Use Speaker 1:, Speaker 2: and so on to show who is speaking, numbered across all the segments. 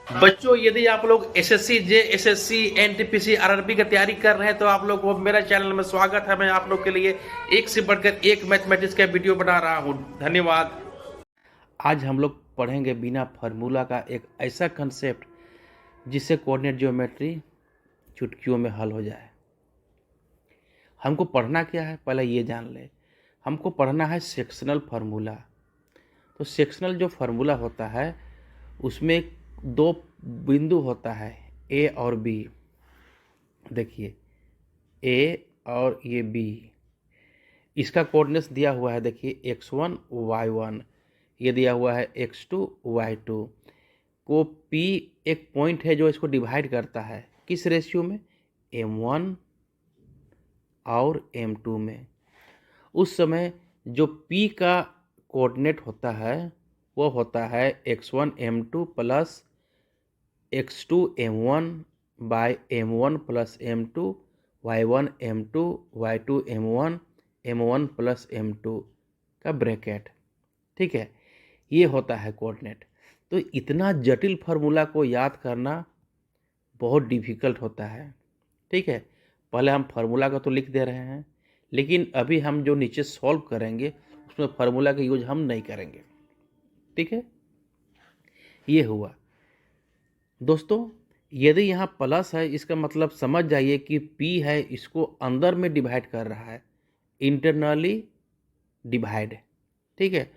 Speaker 1: बच्चों, यदि आप लोग एसएससी जेएसएससी एनटीपीसी आरआरबी की तैयारी कर रहे हैं तो आप लोग को मेरा चैनल में स्वागत है। मैं आप लोग के लिए एक से बढ़कर एक मैथमेटिक्स का वीडियो बना रहा हूं। धन्यवाद। आज हम लोग पढ़ेंगे बिना फार्मूला का एक ऐसा कंसेप्ट जिससे कोऑर्डिनेट ज्योमेट्री चुटकियों में हल हो जाए। हमको पढ़ना क्या है, पहले ये जान ले। हमको पढ़ना है सेक्शनल फार्मूला। तो सेक्शनल जो फार्मूला होता है उसमें दो बिंदु होता है, ए और बी। देखिए, ए और ये बी, इसका कोऑर्डिनेट्स दिया हुआ है। देखिए x1 y1, ये दिया हुआ है x2 y2 को। P एक पॉइंट है जो इसको डिवाइड करता है किस रेशियो में, m1 और m2 में। उस समय जो P का कोऑर्डिनेट होता है वो होता है x1 m2 plus x2 m1 bye m1 plus m2 y1 m2 y2 m1 m1 plus m2 का ब्रैकेट। ठीक है, ये होता है कोऑर्डिनेट। तो इतना जटिल फार्मूला को याद करना बहुत डिफ़िकल्ट होता है। ठीक है, पहले हम फार्मूला का तो लिख दे रहे हैं, लेकिन अभी हम जो नीचे सॉल्व करेंगे उसमें फार्मूला का यूज हम नहीं करेंगे। ठीक है, ये हुआ। दोस्तों, यदि यहाँ प्लस है इसका मतलब समझ जाइए कि P है इसको अंदर में डिवाइड कर रहा है, इंटरनली डिवाइड। ठीक है,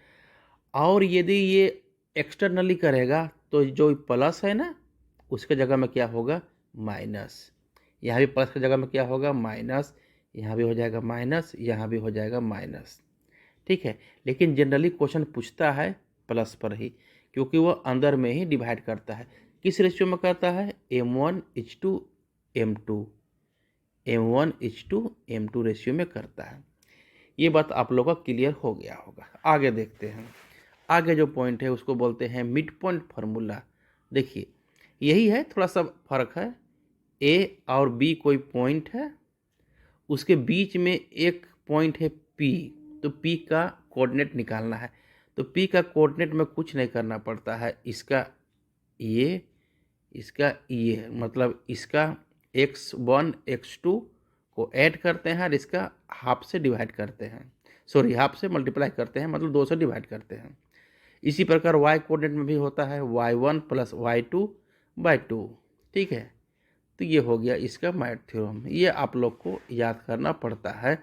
Speaker 1: और यदि ये एक्सटर्नली करेगा तो जो प्लस है ना उसके जगह में क्या होगा, माइनस। यहाँ भी प्लस की जगह में क्या होगा, माइनस। यहाँ भी हो जाएगा माइनस, यहाँ भी हो जाएगा माइनस। ठीक है, लेकिन जनरली क्वेश्चन पूछता है प्लस पर ही, क्योंकि वो अंदर में ही डिवाइड करता है। किस रेशियो में करता है, m1:2 m2, m1:2 m2 ratio में करता है। ये बात आप लोगों का क्लियर हो गया होगा। आगे देखते हैं। आगे जो पॉइंट है उसको बोलते हैं मिड पॉइंट फार्मूला। देखिए, यही है, थोड़ा सा फर्क है। ए और बी कोई पॉइंट है, उसके बीच में एक पॉइंट है पी। तो पी का कोऑर्डिनेट निकालना है। तो पी का कोऑर्डिनेट में कुछ नहीं करना पड़ता है। इसका ये मतलब इसका x1 x2 को ऐड करते हैं और इसका हाफ से डिवाइड करते हैं, सॉरी हाफ से मल्टीप्लाई करते हैं, मतलब 2 से डिवाइड करते हैं। इसी प्रकार y कोऑर्डिनेट में भी होता है y1 प्लस y2/2। ठीक है, तो ये हो गया इसका मैथ थ्योरम। ये आप लोग को याद करना पड़ता है,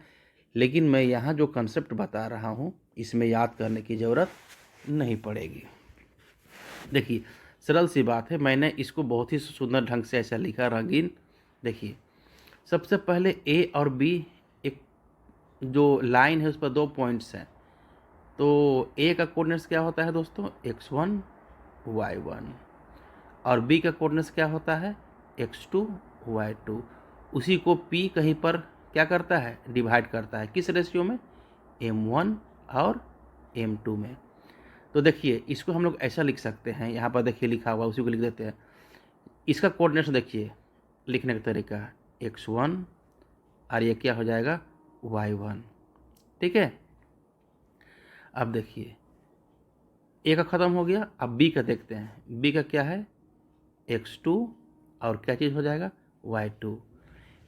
Speaker 1: लेकिन मैं यहाँ जो कंसेप्ट बता रहा हूँ इसमें याद करने की ज़रूरत नहीं पड़ेगी। देखिए, सरल सी बात है, मैंने इसको बहुत ही सुंदर ढंग से ऐसा लिखा, रंगीन। देखिए, सबसे पहले ए और बी एक जो लाइन है उस पर 2 पॉइंट्स हैं। तो ए का कोऑर्डिनेट्स क्या होता है दोस्तों, x1 y1, और बी का कोऑर्डिनेट्स क्या होता है, x2 y2। उसी को p कहीं पर क्या करता है, डिवाइड करता है किस रेशियो में, m1 और m2 में। तो देखिए, इसको हम लोग ऐसा लिख सकते हैं, यहाँ पर देखिए लिखा हुआ, उसी को लिख देते हैं। इसका कोऑर्डिनेट्स देखिए, लिखने का तरीका x1 और ये क्या हो जाएगा, y1। ठीक है, अब देखिए ए का ख़त्म हो गया, अब बी का देखते हैं। बी का क्या है, x2 और क्या चीज़ हो जाएगा, y2।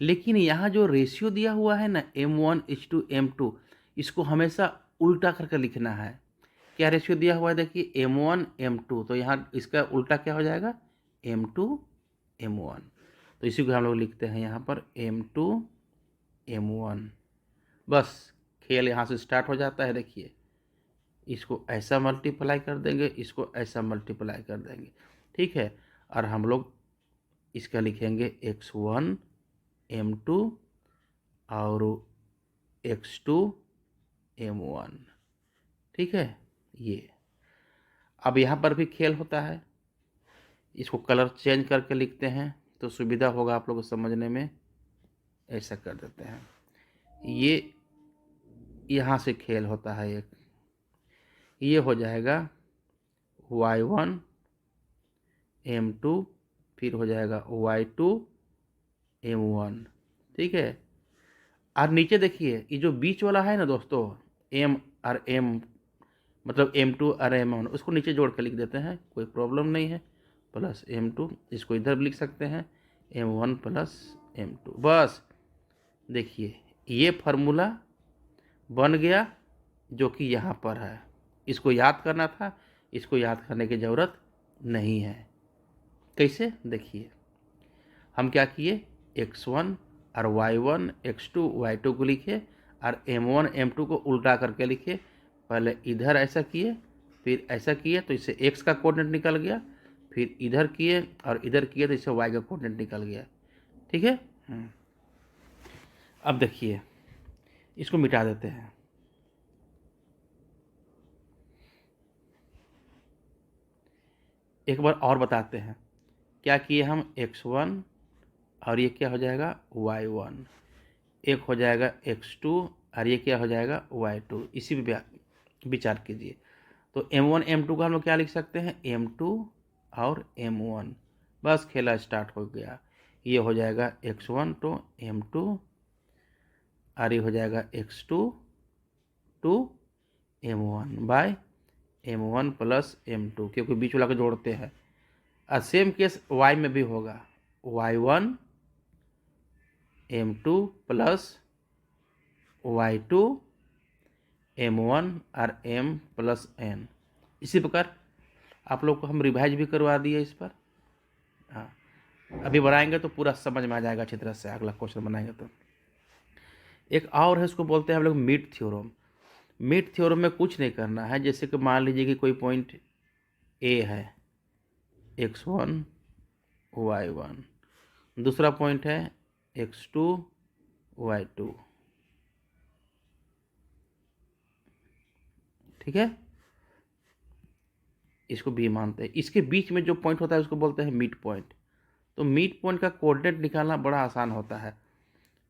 Speaker 1: लेकिन यहाँ जो रेशियो दिया हुआ है ना m1:2 m2, इसको हमेशा उल्टा करके लिखना है। क्या रेशियो दिया हुआ है, देखिए m1 m2, तो यहाँ इसका उल्टा क्या हो जाएगा, m2 m1। तो इसी को हम लोग लिखते हैं यहाँ पर m2 m1। बस खेल यहाँ से स्टार्ट हो जाता है। देखिए, इसको ऐसा मल्टीप्लाई कर देंगे, इसको ऐसा मल्टीप्लाई कर देंगे। ठीक है, और हम लोग इसका लिखेंगे x1 m2 और x2 m1। ठीक है, ये अब यहाँ पर भी खेल होता है। इसको कलर चेंज करके लिखते हैं तो सुविधा होगा आप लोगों को समझने में। ऐसा कर देते हैं, ये यहाँ से खेल होता है एक, ये हो जाएगा y1 m2, फिर हो जाएगा y2 m1। ठीक है, और नीचे देखिए ये जो बीच वाला है ना दोस्तों, m और m, मतलब m2 और m1, उसको नीचे जोड़ के लिख देते हैं, कोई प्रॉब्लम नहीं है। प्लस m2, इसको इधर भी लिख सकते हैं m1 प्लस m2। बस देखिए ये फार्मूला बन गया जो कि यहाँ पर है। इसको याद करना था, इसको याद करने की ज़रूरत नहीं है। कैसे देखिए, हम क्या किए, x1 और y1 x2 y2 को लिखे और m1 m2 को उल्टा करके लिखे। पहले इधर ऐसा किए, फिर ऐसा किए तो इससे x का कोऑर्डिनेट निकल गया, फिर इधर किए और इधर किए तो इससे y का कोऑर्डिनेट निकल गया। ठीक है। अब देखिए इसको मिटा देते हैं। एक बार और बताते हैं क्या किए हम, x1 और ये क्या हो जाएगा y1, एक हो जाएगा x2 और ये क्या हो जाएगा y2। इसी पे विचार कीजिए। तो m1 m2 का हम लोग क्या लिख सकते हैं, m2 और m1। बस खेला स्टार्ट हो गया। ये हो जाएगा x1 तो m2 और ये हो जाएगा x2 to m1 bye m1 plus m2, क्योंकि बीच वाला को जोड़ते हैं। और सेम केस y में भी होगा, y1 m2 plus y2 m1 और m प्लस n। इसी प्रकार आप लोग को हम रिवाइज भी करवा दिए इस पर। हाँ, अभी बनाएंगे तो पूरा समझ में आ जाएगा अच्छी तरह से। अगला क्वेश्चन बनाएंगे तो एक और है, उसको बोलते हैं हम लोग मीट थ्योरम। मीट थ्योरम में कुछ नहीं करना है। जैसे कि मान लीजिए कि कोई पॉइंट ए है x1 y1, दूसरा पॉइंट है x2 y2। ठीक है, इसको भी मानते हैं। इसके बीच में जो पॉइंट होता है उसको बोलते हैं मिड पॉइंट। तो मिड पॉइंट का कोऑर्डिनेट निकालना बड़ा आसान होता है।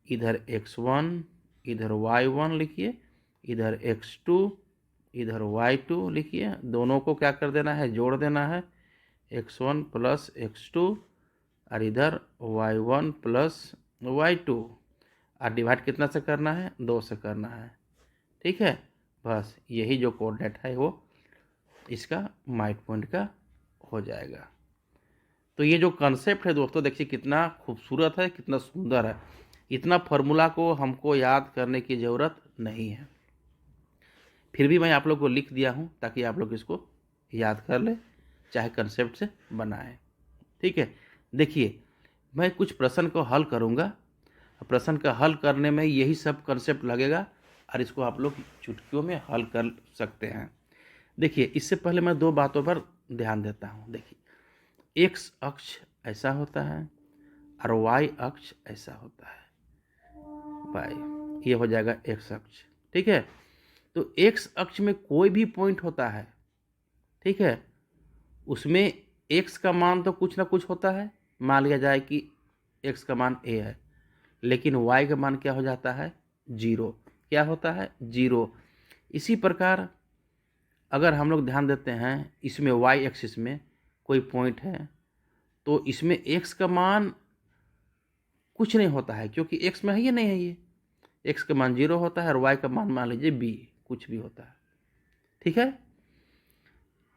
Speaker 1: इधर x1 इधर y1 लिखिए, इधर x2 इधर y2 लिखिए। दोनों को क्या कर देना है, जोड़ देना है, x1 प्लस x2 और इधर y1 प्लस y2। और डिवाइड कितना से करना है, 2 से करना है। ठीक है, बस यही जो कोऑर्डिनेट है वो इसका मिड पॉइंट का हो जाएगा। तो ये जो कंसेप्ट है दोस्तों, देखिए कितना खूबसूरत है, कितना सुंदर है। इतना फार्मूला को हमको याद करने की ज़रूरत नहीं है, फिर भी मैं आप लोग को लिख दिया हूँ ताकि आप लोग इसको याद कर ले, चाहे कंसेप्ट से बनाएं। ठीक है, देखिए मैं कुछ प्रश्न को हल करूँगा। प्रश्न का हल करने में यही सब कंसेप्ट लगेगा और इसको आप लोग चुटकियों में हल कर सकते हैं। देखिए इससे पहले मैं 2 बातों पर ध्यान देता हूँ। देखिए x अक्ष ऐसा होता है और y अक्ष ऐसा होता है। y ये हो जाएगा x अक्ष। ठीक है, तो x अक्ष में कोई भी पॉइंट होता है, ठीक है, उसमें x का मान तो कुछ ना कुछ होता है। मान लिया जाए कि x का मान a है, लेकिन y का मान क्या हो जाता है, 0। क्या होता है, 0। इसी प्रकार अगर हम लोग ध्यान देते हैं, इसमें y एक्सिस में कोई पॉइंट है तो इसमें x का मान कुछ नहीं होता है, क्योंकि x में है ये नहीं है, ये x का मान 0 होता है और y का मान मान लीजिए b कुछ भी होता है। ठीक है,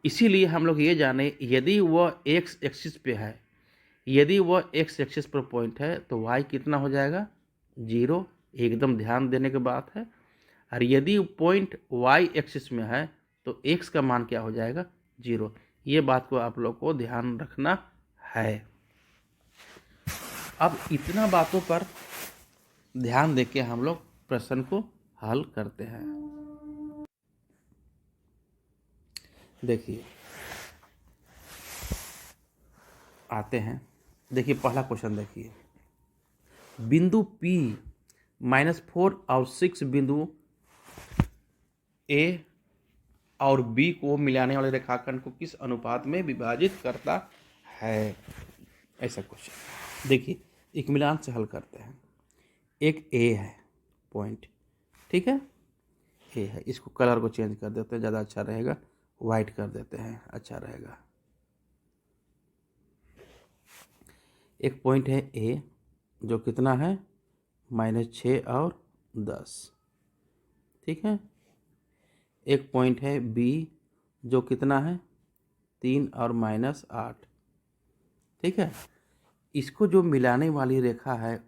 Speaker 1: इसीलिए हम लोग ये जाने, यदि वह x एक्सिस पे है, यदि वह x एक्सिस पर पॉइंट है तो y कितना हो जाएगा, 0। एकदम ध्यान देने की बात है। और यदि पॉइंट y एक्सिस में है तो x का मान क्या हो जाएगा, 0। ये बात को आप लोग को ध्यान रखना है। अब इतना बातों पर ध्यान देके हम लोग प्रश्न को हल करते हैं। देखिए आते हैं, देखिए पहला क्वेश्चन देखिए, बिंदु P -4 और 6 बिंदु A और B को मिलाने वाले रेखाखंड को किस अनुपात में विभाजित करता है। ऐसा क्वेश्चन। देखिए एक मिलान से हल करते हैं। एक A है पॉइंट, ठीक है, A है। इसको कलर को चेंज कर देते हैं, ज़्यादा अच्छा रहेगा, वाइट कर देते हैं, अच्छा रहेगा। एक पॉइंट है A जो कितना है, -6 और 10, ठीक है। एक पॉइंट है B जो कितना है, 3 और -8, ठीक है। इसको जो मिलाने वाली रेखा है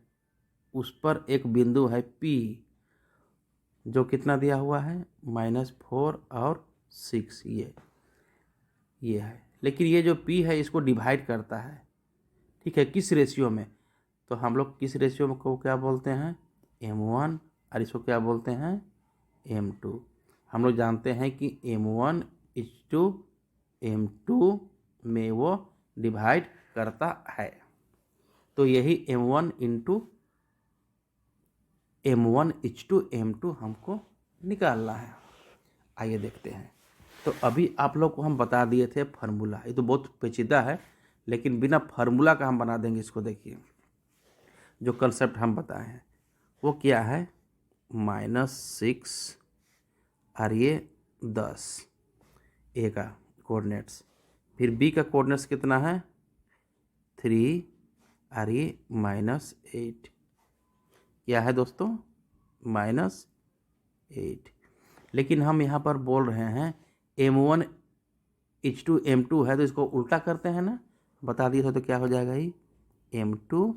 Speaker 1: उस पर एक बिंदु है P, जो कितना दिया हुआ है -4 और 6, ये है। लेकिन ये जो P है इसको डिवाइड करता है, ठीक है, किस रेशियो में? तो हम लोग किस रेशियो में को क्या बोलते हैं, M1, और इसको क्या बोलते हैं, M2। हम लोग जानते हैं कि M1:M2 में वो डिवाइड करता है, तो यही M1:M2 हमको निकालना है। आइए देखते हैं। तो अभी आप लोग को हम बता दिए थे फार्मूला, ये तो बहुत पेचीदा है लेकिन बिना फार्मूला का हम बना देंगे इसको। देखिए जो कंसेप्ट हम बताए हैं वो क्या है, -6 और ये 10 ए का कोऑर्डिनेट्स, फिर बी का कोऑर्डिनेट्स कितना है 3 और ये -8, क्या है दोस्तों -8। लेकिन हम यहाँ पर बोल रहे हैं M1:M2 है तो इसको उल्टा करते हैं ना, बता दिए थे तो क्या हो जाएगा ये M2,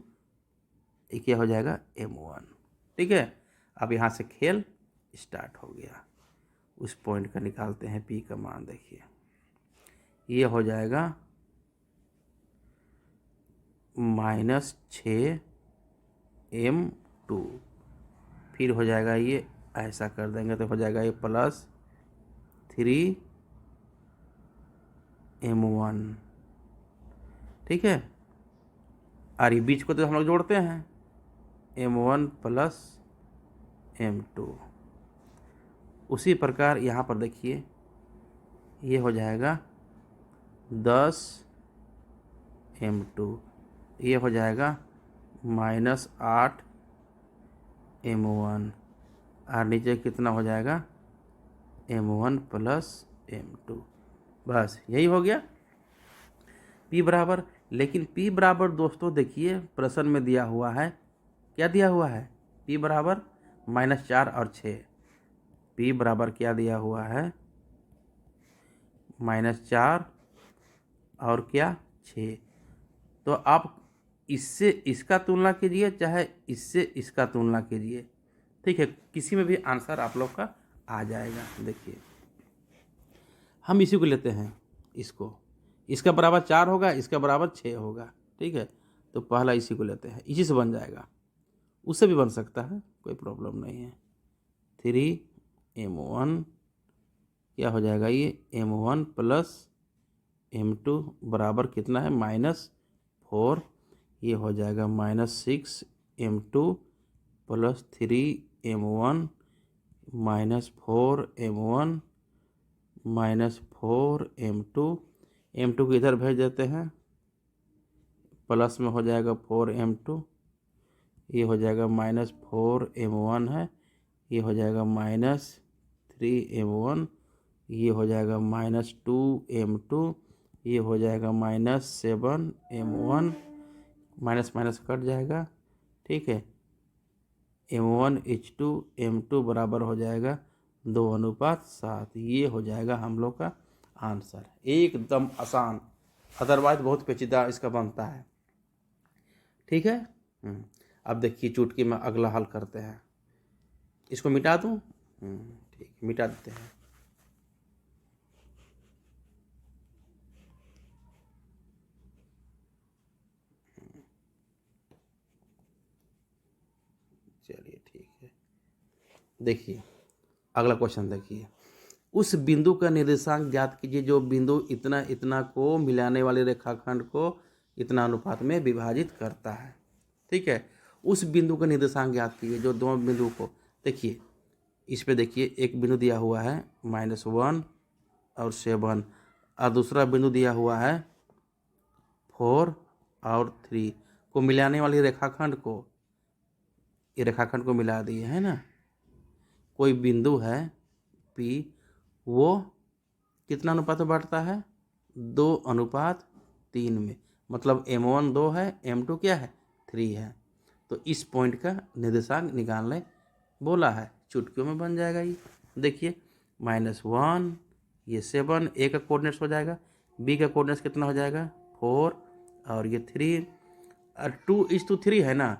Speaker 1: ये क्या हो जाएगा M1, ठीक है। अब यहाँ से खेल स्टार्ट हो गया, उस पॉइंट का निकालते हैं P का मान। देखिए ये हो जाएगा -6M2, फिर हो जाएगा ये ऐसा कर देंगे तो हो जाएगा ये +3M1, ठीक है। और ये बीच को तो हम लोग जोड़ते हैं M1 + M2। उसी प्रकार यहाँ पर देखिए ये हो जाएगा 10M2, ये हो जाएगा -8M1, और नीचे कितना हो जाएगा M1 + M2। बस यही हो गया P बराबर। लेकिन P बराबर दोस्तों देखिए प्रश्न में दिया हुआ है, क्या दिया हुआ है, P बराबर -4 और 6। P बराबर क्या दिया हुआ है, -4 और क्या 6। तो आप इससे इसका तुलना कीजिए चाहे इससे इसका तुलना कीजिए, ठीक है, किसी में भी आंसर आप लोग का आ जाएगा। देखिए हम इसी को लेते हैं, इसको, इसका बराबर 4 होगा, इसका बराबर 6 होगा, ठीक है। तो पहला इसी को लेते हैं, इसी से बन जाएगा, उससे भी बन सकता है, कोई प्रॉब्लम नहीं है। 3M1 क्या हो जाएगा, ये M1 + M2 बराबर कितना है -4, ये हो जाएगा -6M2 + 3M1 -4M1 -4M2, M2 को इधर भेज देते हैं, प्लस में हो जाएगा 4M2, ये हो जाएगा -4M1 है, ये हो जाएगा -3M1, ये हो जाएगा -2M2, ये हो जाएगा -7M1, माइनस माइनस कट जाएगा, ठीक है। M1:M2 बराबर हो जाएगा 2:7, ये हो जाएगा हम लोग का आंसर, एकदम आसान, अदरवाइज बहुत पेचीदा इसका बनता है, ठीक है। अब देखिए चुटकी में अगला हल करते हैं, इसको मिटा दूं, ठीक, मिटा देते हैं। चलिए ठीक है, देखिए अगला क्वेश्चन देखिए, उस बिंदु का निर्देशांक ज्ञात कीजिए जो बिंदु इतना इतना को मिलाने वाले रेखाखंड को इतना अनुपात में विभाजित करता है, ठीक है। उस बिंदु का निर्देशांक ज्ञात कीजिए जो दोनों बिंदु को, देखिए इस पे देखिए एक बिंदु दिया हुआ है -1 और 7, और दूसरा बिंदु दिया हुआ है 4 और 3 को मिलाने वाली रेखाखंड को, ये रेखाखंड को मिला दिए है ना। कोई बिंदु है P, वो कितना अनुपात में बढ़ता है 2:3 में, मतलब M1 2 है, M2 क्या है 3 है। तो इस पॉइंट का निर्देशांक निकालने बोला है, चुटकियों में बन जाएगा ये। देखिए -1, ये 7, A का कोऑर्डिनेट्स हो जाएगा, B का कोऑर्डिनेट्स कितना हो जाएगा 4 और ये 3 और 2:3 है ना,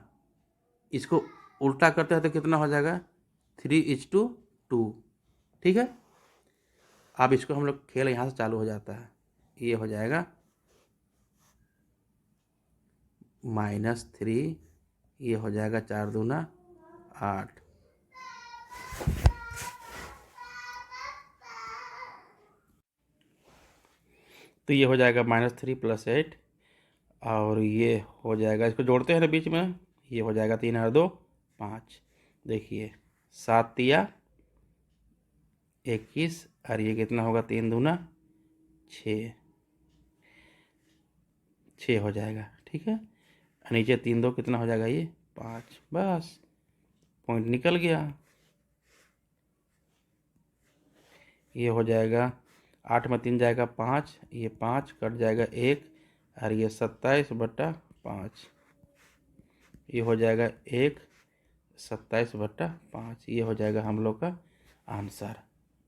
Speaker 1: इसको उल्टा करते हैं तो कितना हो जाएगा 3:2। ठीक है, अब इसको हम लोग खेल यहाँ से चालू हो जाता है, ये हो जाएगा -3, ये हो जाएगा 4 दूना 8। तो ये हो जाएगा -3 + 8 और ये हो जाएगा, इसको जोड़ते हैं ना बीच में, ये हो जाएगा 3 और 2 5। देखिए 7 तिया 21 और ये कितना होगा 3 दूना 6 हो जाएगा। ठीक है, नीचे 3 2 कितना हो जाएगा ये 5, बस पॉइंट निकल गया। ये हो जाएगा 8 में 3 जाएगा 5, ये 5 कट जाएगा 1 और ये 27/5, ये हो जाएगा 1 27/5। ये हो जाएगा हम लोग का आंसर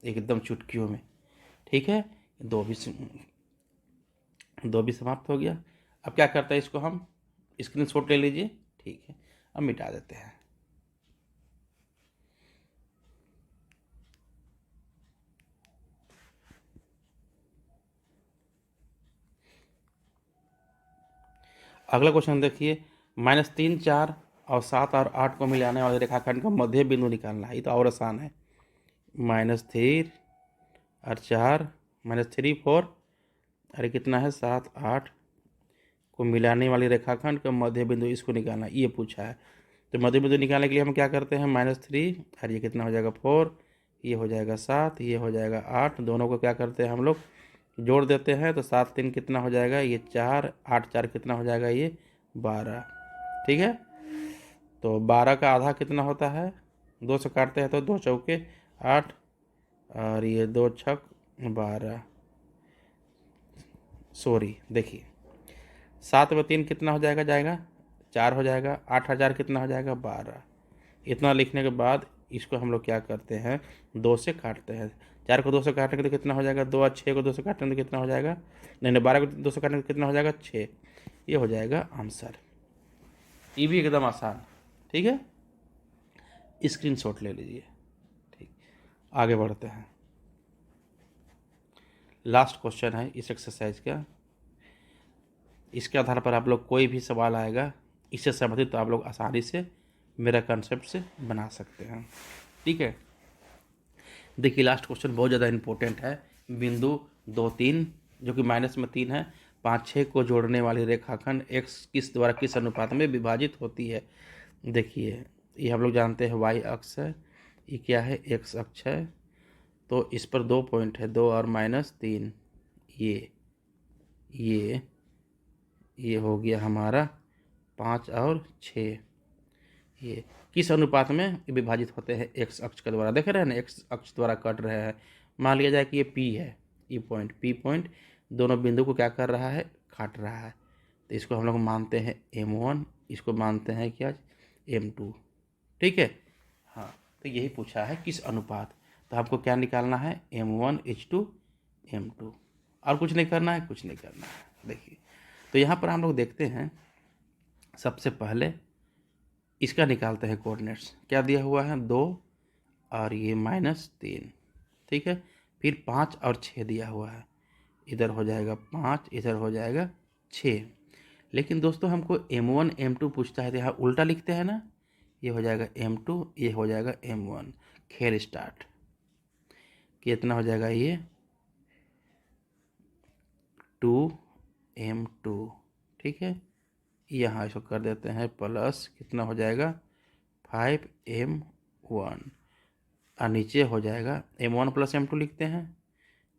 Speaker 1: एकदम चुटकियों में। ठीक है, दो भी समाप्त हो गया। अब क्या करते हैं, इसको हम स्क्रीनशॉट ले लीजिए। ठीक है, अब मिटा देते हैं। अगला क्वेश्चन देखिए, -3 4 और 7 और 8 को मिलाने वाले रेखाखंड का मध्य बिंदु निकालना है। ये तो और आसान है। -3 और 4 -3 4 अरे कितना है 7 8 को मिलाने वाली रेखाखंड का मध्य बिंदु, इसको निकालना ये पूछा है। तो मध्य बिंदु निकालने के लिए हम क्या करते हैं, -3 और ये कितना हो जाएगा 4, ये हो जाएगा 7, ये हो जाएगा 8, दोनों को क्या करते हैं हम लोग जोड़ देते हैं। तो 7 3 कितना हो जाएगा ये 4, 8 4 कितना हो जाएगा ये 12। ठीक है, तो 12 का आधा कितना होता है, 2 से काटते हैं तो 2 चौके 8 और ये 2 छक 12। सॉरी, देखिए 7 में 3 कितना हो जाएगा 4 हो जाएगा, 8,000 कितना हो जाएगा 12। इतना लिखने के बाद इसको हम लोग क्या करते हैं 2 से काटते हैं। 4 को 2 से काटेंगे तो कितना हो जाएगा 2 और 6 को 2 से काटेंगे तो कितना हो जाएगा, नहीं 12 को 2 से काटेंगे तो कितना हो जाएगा 6। ये हो जाएगा आंसर। ये भी एकदम आसान। ठीक है, स्क्रीनशॉट ले लीजिए। ठीक, आगे बढ़ते हैं। लास्ट क्वेश्चन है इस एक्सरसाइज का। इसके आधार पर आप लोग कोई भी सवाल आएगा इससे संबंधित तो आप लोग आसानी से मेरा कंसेप्ट से बना सकते हैं। ठीक है, देखिए लास्ट क्वेश्चन बहुत ज़्यादा इम्पोर्टेंट है। बिंदु 2 3 जो कि -3 है, 5 6 को जोड़ने वाली रेखाखंड x किस द्वारा किस अनुपात में विभाजित होती है। देखिए ये हम लोग जानते हैं y अक्ष है, ये क्या है x अक्ष है। तो इस पर 2 पॉइंट है, 2 और -3, ये हो गया हमारा 5 और 6। ये किस अनुपात में विभाजित होते हैं x अक्ष के द्वारा, देख रहे हैं ना x अक्ष द्वारा कट रहे हैं। मान लिया जाए कि ये P है, ये P पॉइंट दोनों बिंदु को क्या कर रहा है काट रहा है। तो इसको हम लोग मानते हैं M1, इसको मानते हैं क्या M2। ठीक है, हाँ, तो यही पूछा है किस अनुपात। तो आपको क्या निकालना है M1:2 M2, और कुछ नहीं करना है, कुछ नहीं करना है। देखिए तो यहाँ पर हम लोग देखते हैं, सबसे पहले इसका निकालते हैं कोऑर्डिनेट्स। क्या दिया हुआ है 2 और ये -3। ठीक है, फिर 5 और 6 दिया हुआ है, इधर हो जाएगा 5, इधर हो जाएगा 6। लेकिन दोस्तों हमको M1 M2 पूछता है तो यहाँ उल्टा लिखते हैं ना, ये हो जाएगा M2, ये हो जाएगा M1। खेल स्टार्ट, कितना हो जाएगा ये 2M2। ठीक है, यहाँ इसको कर देते हैं प्लस, कितना हो जाएगा 5M1 और नीचे हो जाएगा M1 + M2 लिखते हैं,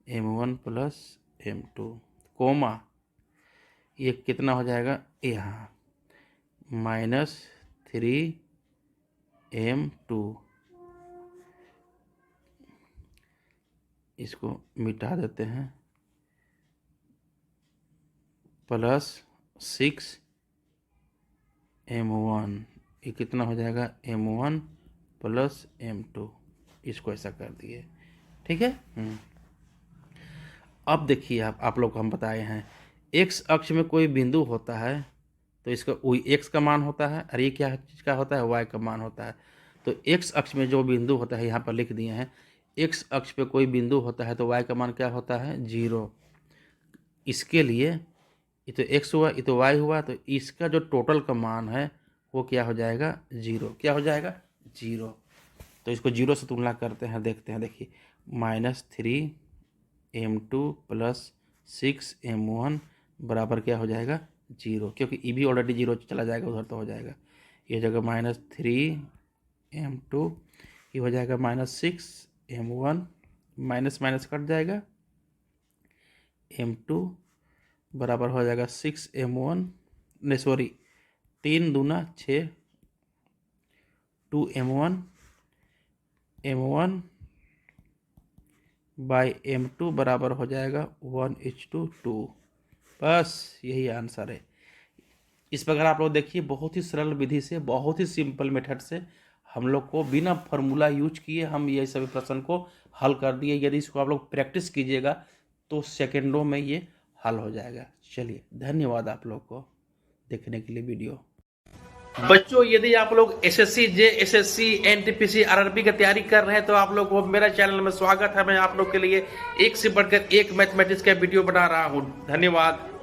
Speaker 1: M1 + M2 कोमा, ये कितना हो जाएगा यहाँ -3M2। इसको मिटा देते हैं, +6M1, ये कितना हो जाएगा M1 + M2। इसको ऐसा कर दिए। ठीक है, अब देखिए आप लोग को हम बताए हैं एक्स अक्ष में कोई बिंदु होता है तो इसका एक्स का मान होता है, और ये क्या चीज़ का होता है, वाई का मान होता है। तो एक्स अक्ष में जो बिंदु होता है यहाँ पर लिख दिए हैं, एक्स अक्ष पे कोई बिंदु होता है तो वाई का मान क्या होता है, 0। इसके लिए ये तो एक्स हुआ, ये तो वाई हुआ, तो इसका जो टोटल का मान है वो क्या हो जाएगा, 0। क्या हो जाएगा, 0। तो इसको 0 से तुलना करते हैं, देखते हैं। देखिए -3m2 + 6m1 बराबर क्या हो जाएगा, 0, क्योंकि ई भी ऑलरेडी 0 चला जाएगा उधर, तो हो जाएगा ये जगह -3m2, ये हो जाएगा -6m1, माइनस माइनस कट जाएगा, m2 बराबर हो जाएगा 6m1, नहीं सॉरी 3 दूना 6, 2m1, m1 बाई m2 बराबर हो जाएगा 1:2। बस यही आंसर है। इस प्रकार आप लोग देखिए, बहुत ही सरल विधि से, बहुत ही सिंपल मेथड से हम लोग को बिना फार्मूला यूज किए हम ये सभी प्रश्न को हल कर दिए। यदि इसको आप लोग प्रैक्टिस कीजिएगा तो सेकंडों में ये हल हो जाएगा। चलिए, धन्यवाद आप लोग को देखने के लिए वीडियो। बच्चों, यदि आप लोग एसएससी, जेएसएससी, एनटीपीसी, आरआरबी की तैयारी कर रहे हैं तो आप लोग को मेरा चैनल में स्वागत है। मैं आप लोग के लिए एक से बढ़कर एक मैथमेटिक्स का वीडियो बना रहा हूँ। धन्यवाद।